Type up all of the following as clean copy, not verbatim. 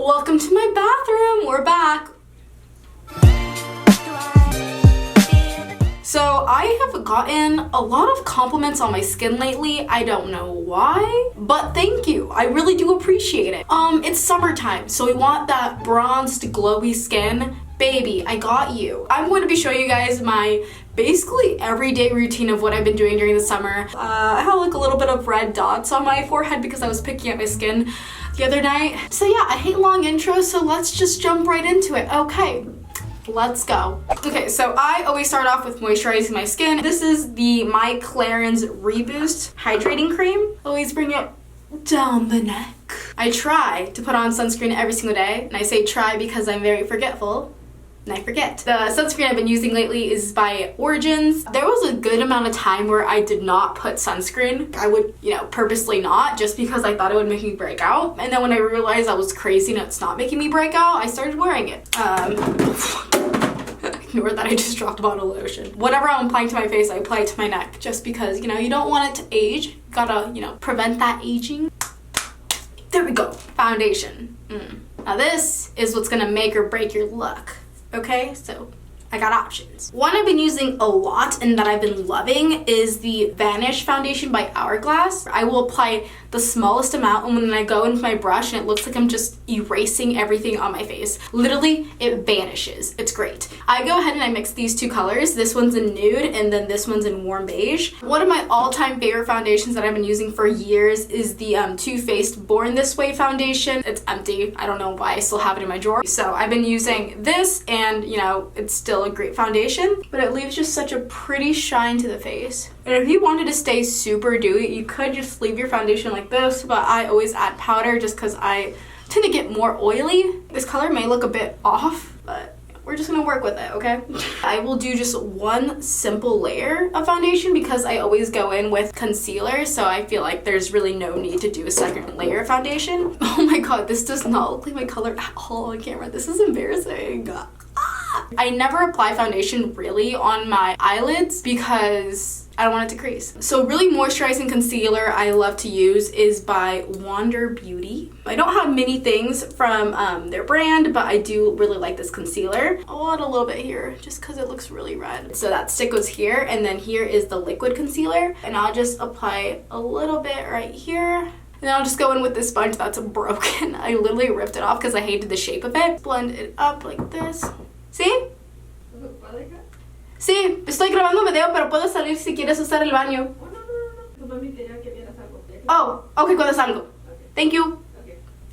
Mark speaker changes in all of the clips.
Speaker 1: Welcome to my bathroom. We're back. So I have gotten a lot of compliments on my skin lately. I don't know why, but thank you. I really do appreciate it. It's summertime, so we want that bronzed, glowy skin. Baby, I got you. I'm going to be showing you guys my basically everyday routine of what I've been doing during the summer. I have like a little bit of red dots on my forehead because I was picking at my skin the other night. So yeah, I hate long intros, so let's just jump right into it. Okay. Let's go. Okay, so I always start off with moisturizing my skin. This is the My Clarins Reboost Hydrating Cream. Always bring it down the neck. I try to put on sunscreen every single day, and I say try because I'm very forgetful. And I forget. The sunscreen I've been using lately is by Origins. There was a good amount of time where I did not put sunscreen. I would, purposely not, just because I thought it would make me break out. And then when I realized I was crazy and it's not making me break out, I started wearing it. Ignore that I just dropped a bottle of lotion. Whatever I'm applying to my face, I apply it to my neck, just because, you don't want it to age. You gotta, prevent that aging. There we go. Foundation. Now this is what's gonna make or break your look. Okay, so I got options. One I've been using a lot and that I've been loving is the Vanish foundation by Hourglass. I will apply the smallest amount, and when I go into my brush and it looks like I'm just erasing everything on my face, literally it vanishes. It's great. I go ahead and I mix these two colors. This one's in nude and then this one's in warm beige. One of my all-time favorite foundations that I've been using for years is the Too Faced Born This Way foundation. It's empty. I don't know why I still have it in my drawer. So I've been using this, and it's still a great foundation, but it leaves just such a pretty shine to the face. And if you wanted to stay super dewy, you could just leave your foundation like this, but I always add powder just because I tend to get more oily. This color may look a bit off, but we're just gonna work with it, okay? I will do just one simple layer of foundation because I always go in with concealer, so I feel like there's really no need to do a second layer of foundation. Oh my god, this does not look like my color at all on camera. This is embarrassing. I never apply foundation really on my eyelids because I don't want it to crease. So really moisturizing concealer I love to use is by Wander Beauty. I don't have many things from their brand, but I do really like this concealer. I'll add a little bit here just because it looks really red. So that stick goes here, and then here is the liquid concealer, and I'll just apply a little bit right here. And then I'll just go in with this sponge that's broken. I literally ripped it off because I hated the shape of it. Blend it up like this. ¿Sí? Sí, estoy grabando video, pero puedo salir si quieres usar el baño. Oh, okay, cuando salgo. Thank you.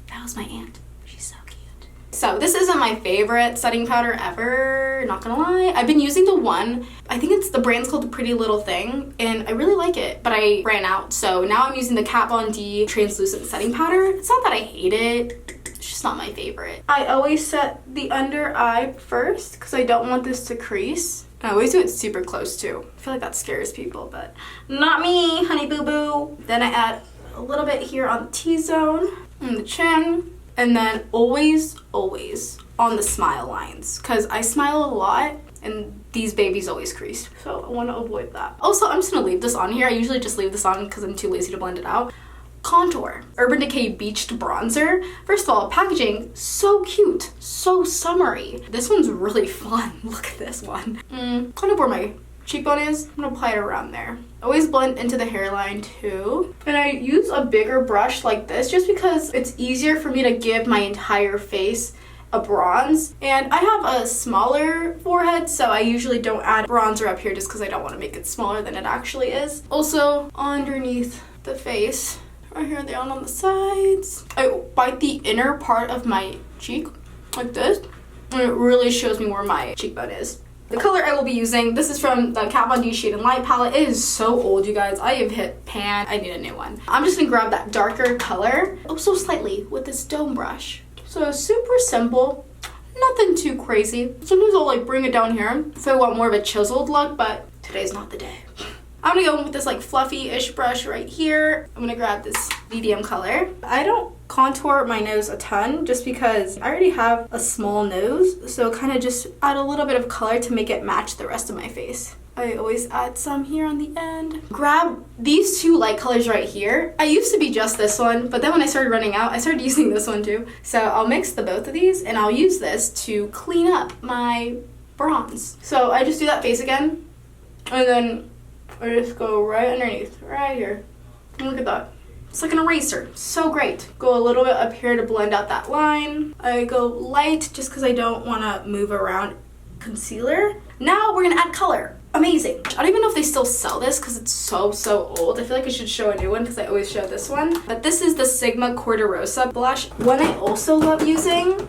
Speaker 1: That was my aunt. She's so cute. So this isn't my favorite setting powder ever, not gonna lie. I've been using the one, I think the brand's called the Pretty Little Thing, and I really like it, but I ran out. So now I'm using the Kat Von D translucent setting powder. It's not that I hate it. It's just not my favorite. I always set the under eye first because I don't want this to crease. I always do it super close too. I feel like that scares people, but not me, honey boo boo. Then I add a little bit here on the T-zone, on the chin, and then always on the smile lines because I smile a lot and these babies always crease. So I want to avoid that. Also, I'm just gonna leave this on here. I usually just leave this on because I'm too lazy to blend it out. Contour. Urban Decay Beached Bronzer. First of all, packaging, so cute, so summery. This one's really fun. Look at this one. Kind of where my cheekbone is. I'm gonna apply it around there. Always blend into the hairline too. And I use a bigger brush like this just because it's easier for me to give my entire face a bronze. And I have a smaller forehead, so I usually don't add bronzer up here just because I don't want to make it smaller than it actually is. Also, underneath the face, right here down on the sides, I bite the inner part of my cheek like this, and it really shows me where my cheekbone is. The color I will be using, this is from the Kat Von D Shade and Light palette. It is so old, you guys. I have hit pan. I need a new one. I'm just gonna grab that darker color, so slightly, with this dome brush. So super simple, nothing too crazy. Sometimes I'll like bring it down here if I want more of a chiseled look, but today's not the day. I'm gonna go in with this like fluffy-ish brush right here. I'm gonna grab this medium color. I don't contour my nose a ton just because I already have a small nose, so kind of just add a little bit of color to make it match the rest of my face. I always add some here on the end. Grab these two light colors right here. I used to be just this one, but then when I started running out, I started using this one too. So I'll mix the both of these and I'll use this to clean up my bronze. So I just do that face again, and then I just go right underneath, right here. And look at that. It's like an eraser. So great. Go a little bit up here to blend out that line. I go light just because I don't want to move around concealer. Now we're gonna add color. Amazing. I don't even know if they still sell this because it's so old. I feel like I should show a new one because I always show this one. But this is the Sigma Corderosa blush. One I also love using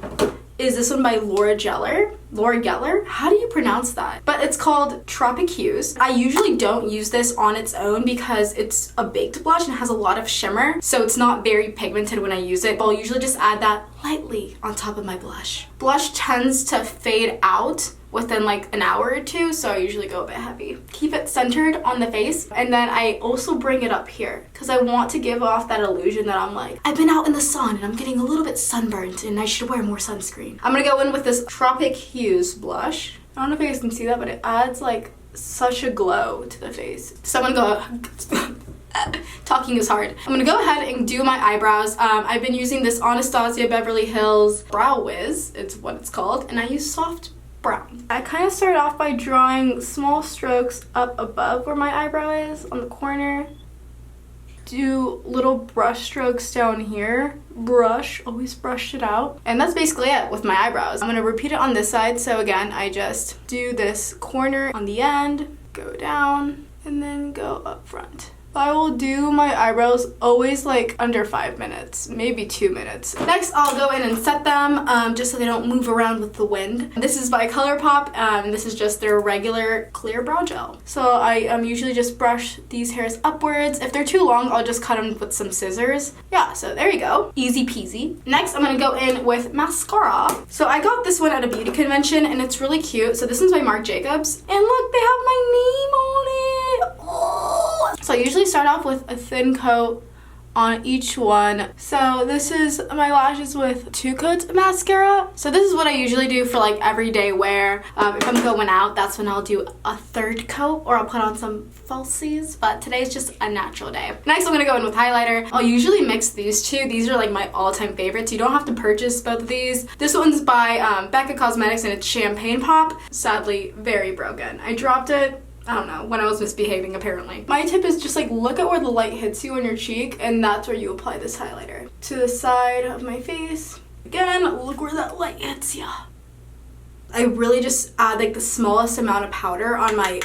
Speaker 1: is this one by Laura Geller. How do you pronounce that? But it's called Tropic Hues. I usually don't use this on its own because it's a baked blush and has a lot of shimmer, so it's not very pigmented when I use it. But I'll usually just add that lightly on top of my blush. Blush tends to fade out within like an hour or two, so I usually go a bit heavy. Keep it centered on the face, and then I also bring it up here because I want to give off that illusion that I'm like, I've been out in the sun and I'm getting a little bit sunburnt and I should wear more sunscreen. I'm gonna go in with this Tropic Hues blush. I don't know if you guys can see that, but it adds like such a glow to the face. Someone go, talking is hard. I'm gonna go ahead and do my eyebrows. I've been using this Anastasia Beverly Hills Brow Wiz, it's what it's called, and I use soft brown. I kind of start off by drawing small strokes up above where my eyebrow is on the corner. Do little brush strokes down here. Always brush it out. And that's basically it with my eyebrows. I'm gonna repeat it on this side. So again, I just do this corner on the end, go down, and then go up front. I will do my eyebrows always like under 5 minutes, maybe 2 minutes. Next, I'll go in and set them just so they don't move around with the wind. This is by ColourPop, and this is just their regular clear brow gel. So I usually just brush these hairs upwards. If they're too long, I'll just cut them with some scissors. Yeah, so there you go. Easy peasy. Next, I'm gonna go in with mascara. So I got this one at a beauty convention, and it's really cute. So this one's by Marc Jacobs. And look, they have my name on it. Oh. So I usually start off with a thin coat on each one. So this is my lashes with 2 coats of mascara. So this is what I usually do for like everyday wear. If I'm going out, that's when I'll do a 3rd coat, or I'll put on some falsies, but today's just a natural day. Next, I'm gonna go in with highlighter. I'll usually mix these two. These are like my all-time favorites. You don't have to purchase both of these. This one's by Becca Cosmetics, and it's Champagne Pop. Sadly, very broken. I dropped it, I don't know, when I was misbehaving apparently. My tip is just like look at where the light hits you on your cheek, and that's where you apply this highlighter. To the side of my face. Again, look where that light hits ya. I really just add like the smallest amount of powder on my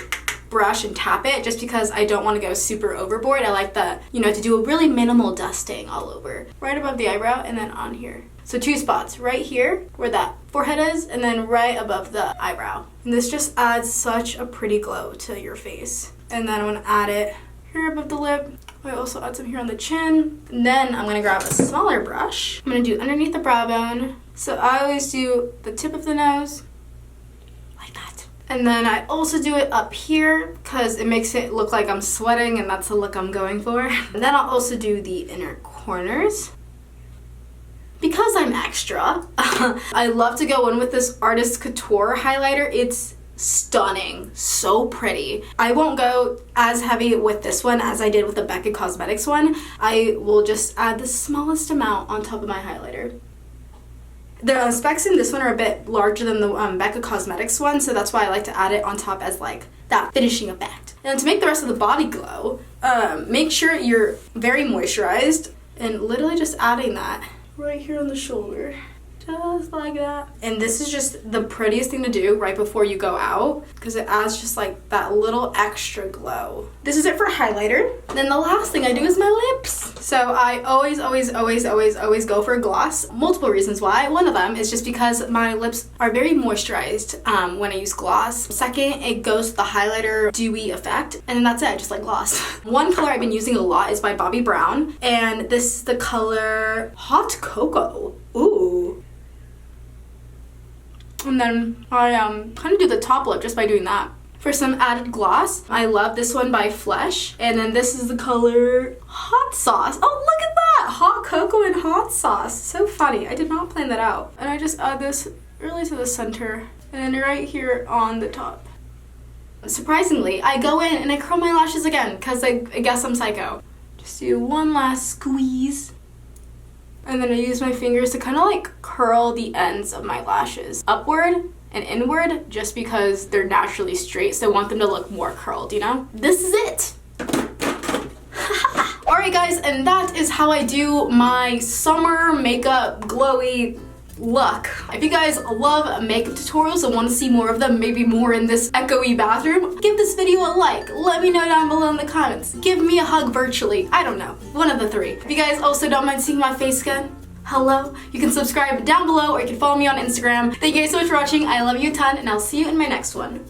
Speaker 1: brush and tap it just because I don't want to go super overboard. I like the, to do a really minimal dusting all over. Right above the eyebrow and then on here. So 2 spots, right here where that forehead is, and then right above the eyebrow. And this just adds such a pretty glow to your face. And then I'm gonna add it here above the lip. I also add some here on the chin. And then I'm gonna grab a smaller brush. I'm gonna do underneath the brow bone. So I always do the tip of the nose, like that. And then I also do it up here because it makes it look like I'm sweating, and that's the look I'm going for. And then I'll also do the inner corners. Because I'm extra, I love to go in with this Artist Couture highlighter. It's stunning, so pretty. I won't go as heavy with this one as I did with the Becca Cosmetics one. I will just add the smallest amount on top of my highlighter. The specs in this one are a bit larger than the Becca Cosmetics one, so that's why I like to add it on top as like that finishing effect. And to make the rest of the body glow, make sure you're very moisturized, and literally just adding that right here on the shoulder, just like that. And this is just the prettiest thing to do right before you go out because it adds just like that little extra glow. This is it for highlighter. Then the last thing I do is my lips. So I always go for a gloss. Multiple reasons why. One of them is just because my lips are very moisturized when I use gloss. Second, it goes with the highlighter dewy effect. And then that's it, just like gloss. One color I've been using a lot is by Bobbi Brown, and this is the color Hot Cocoa. Ooh. And then I kind of do the top lip just by doing that. For some added gloss, I love this one by Flesh. And then this is the color Hot Sauce. Oh, look at that! Hot Cocoa and Hot Sauce. So funny. I did not plan that out. And I just add this really to the center and then right here on the top. Surprisingly, I go in and I curl my lashes again because I guess I'm psycho. Just do one last squeeze. And then I use my fingers to kind of like curl the ends of my lashes upward and inward just because they're naturally straight, so I want them to look more curled, you know? This is it! Alright guys, and that is how I do my summer makeup glowy look. If you guys love makeup tutorials and want to see more of them, maybe more in this echoey bathroom, give this video a like. Let me know down below in the comments. Give me a hug virtually. I don't know. One of the three. If you guys also don't mind seeing my face again, hello. You can subscribe down below or you can follow me on Instagram. Thank you guys so much for watching. I love you a ton and I'll see you in my next one.